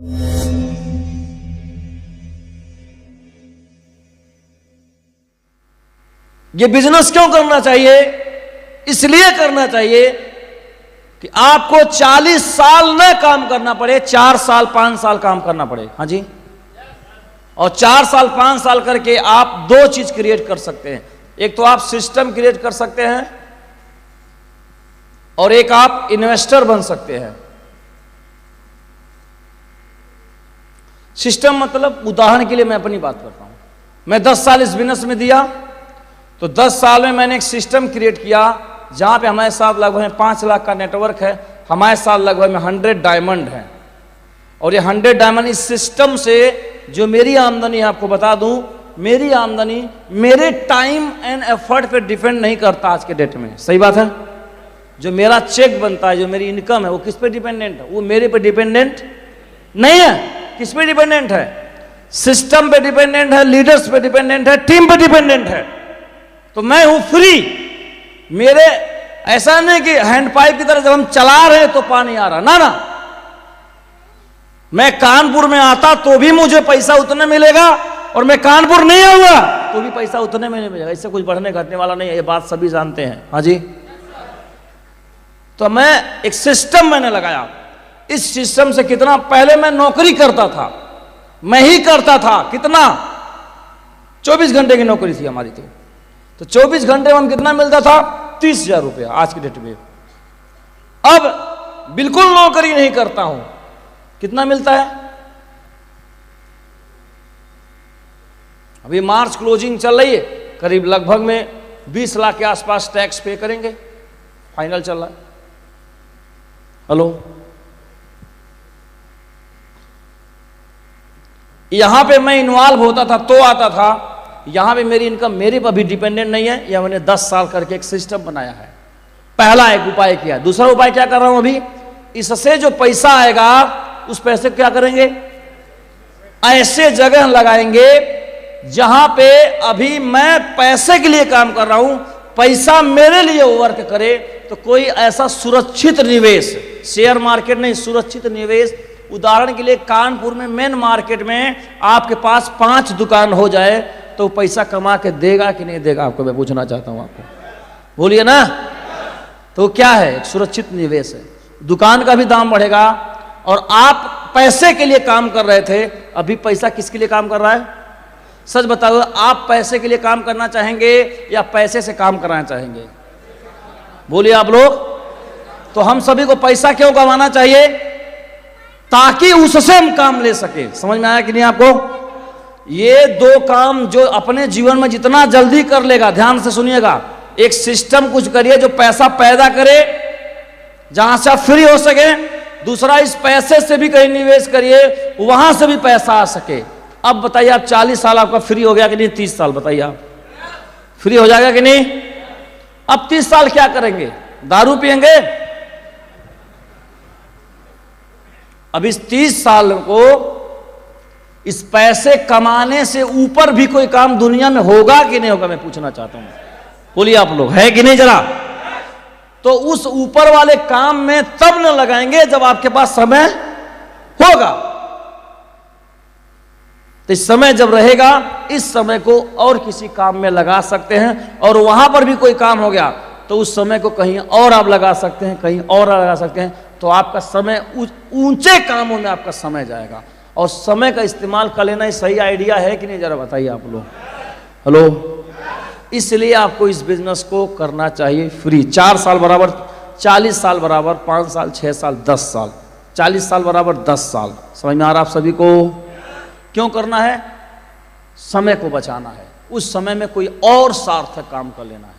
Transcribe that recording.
ये बिजनेस क्यों करना चाहिए? इसलिए करना चाहिए कि आपको 40 साल न काम करना पड़े, 4 साल 5 साल काम करना पड़े। हाँ जी, और 4 साल 5 साल करके आप 2 चीज क्रिएट कर सकते हैं। एक तो आप सिस्टम क्रिएट कर सकते हैं और एक आप इन्वेस्टर बन सकते हैं। सिस्टम मतलब, उदाहरण के लिए मैं अपनी बात करता हूं। मैं 10 साल इस बिजनेस में दिया, तो 10 साल में मैंने एक सिस्टम क्रिएट किया जहां पे हमारे साथ लगभग 5 लाख का नेटवर्क है। हमारे साथ लगभग में 100 डायमंड हैं, और ये 100 डायमंड, इस सिस्टम से जो मेरी आमदनी है, आपको बता दूं, मेरी आमदनी मेरे टाइम एंड एफर्ट पे डिपेंड नहीं करता आज के डेट में। सही बात है? जो मेरा चेक बनता है, जो मेरी इनकम है, वो किस पे डिपेंडेंट है? वो मेरे पे डिपेंडेंट नहीं है। किस पे डिपेंडेंट है? सिस्टम पे डिपेंडेंट है, लीडर्स पे डिपेंडेंट है, टीम पे डिपेंडेंट है। तो मैं हूं फ्री। मेरे ऐसा नहीं कि हैंड पाइप की तरह जब हम चला रहे हैं तो पानी आ रहा, ना ना। मैं कानपुर में आता तो भी मुझे पैसा उतना मिलेगा, और मैं कानपुर नहीं आऊंगा तो भी पैसा उतने में नहीं मिलेगा। इससे कुछ बढ़ने घटने वाला नहीं है, ये बात सभी जानते हैं। हाँ जी। तो मैं एक सिस्टम मैंने लगाया। इस सिस्टम से कितना, पहले मैं नौकरी करता था, मैं ही करता था। कितना? 24 घंटे की नौकरी थी हमारी। तो 24 घंटे में हम कितना मिलता था? 30,000 रुपया आज की डेट में। अब बिल्कुल नौकरी नहीं करता हूं, कितना मिलता है? अभी मार्च क्लोजिंग चल रही है, करीब लगभग में 20 लाख के आसपास टैक्स पे करेंगे, फाइनल चल रहा है। हेलो, यहां पे मैं इन्वॉल्व होता था तो आता था। यहां पे मेरी इनकम मेरे पर भी डिपेंडेंट नहीं है। यह मैंने 10 साल करके एक सिस्टम बनाया है। पहला एक उपाय किया। दूसरा उपाय क्या कर रहा हूं अभी? इससे जो पैसा आएगा उस पैसे को क्या करेंगे? ऐसे जगह लगाएंगे जहां पे अभी मैं पैसे के लिए काम कर रहा हूं, पैसा मेरे लिए वर्क करे। तो कोई ऐसा सुरक्षित निवेश, शेयर मार्केट नहीं, सुरक्षित निवेश। उदाहरण के लिए कानपुर में मेन मार्केट में आपके पास 5 दुकान हो जाए तो पैसा कमा के देगा कि नहीं देगा? आपको मैं पूछना चाहता हूं, आपको बोलिए ना। तो क्या है? एक सुरक्षित निवेश है। दुकान का भी दाम बढ़ेगा, और आप पैसे के लिए काम कर रहे थे, अभी पैसा किसके लिए काम कर रहा है? सच बताओ, आप पैसे के लिए काम करना चाहेंगे या पैसे से काम कराना चाहेंगे? बोलिए आप लोग। तो हम सभी को पैसा क्यों कमाना चाहिए? ताकि उससे हम काम ले सके। समझ में आया कि नहीं आपको? ये 2 काम जो अपने जीवन में जितना जल्दी कर लेगा, ध्यान से सुनिएगा। एक सिस्टम कुछ करिए जो पैसा पैदा करे, जहां से आप फ्री हो सके। दूसरा, इस पैसे से भी कहीं निवेश करिए, वहां से भी पैसा आ सके। अब बताइए, आप 40 साल आपका फ्री हो गया कि नहीं? 30 साल बताइए, आप फ्री हो जाएगा कि नहीं? अब 30 साल क्या करेंगे? दारू पिएंगे? अब इस 30 साल को इस पैसे कमाने से ऊपर भी कोई काम दुनिया में होगा कि नहीं होगा? मैं पूछना चाहता हूं, बोलिए आप लोग, है कि नहीं जरा? तो उस ऊपर वाले काम में तब न लगाएंगे जब आपके पास समय होगा। तो इस समय जब रहेगा, इस समय को और किसी काम में लगा सकते हैं, और वहां पर भी कोई काम हो गया तो उस समय को कहीं और आप लगा सकते हैं, कहीं और लगा सकते हैं। तो आपका समय ऊंचे कामों में आपका समय जाएगा। और समय का इस्तेमाल कर लेना ही सही आइडिया है कि नहीं, जरा बताइए आप लोग। हेलो, इसलिए आपको इस बिजनेस को करना चाहिए फ्री। 4 साल बराबर 40 साल बराबर 5 साल, 6 साल, 10 साल। 40 साल बराबर 10 साल। समझ में आ रहा आप सभी को? क्यों करना है? समय को बचाना है। उस समय में कोई और सार्थक काम कर लेना है।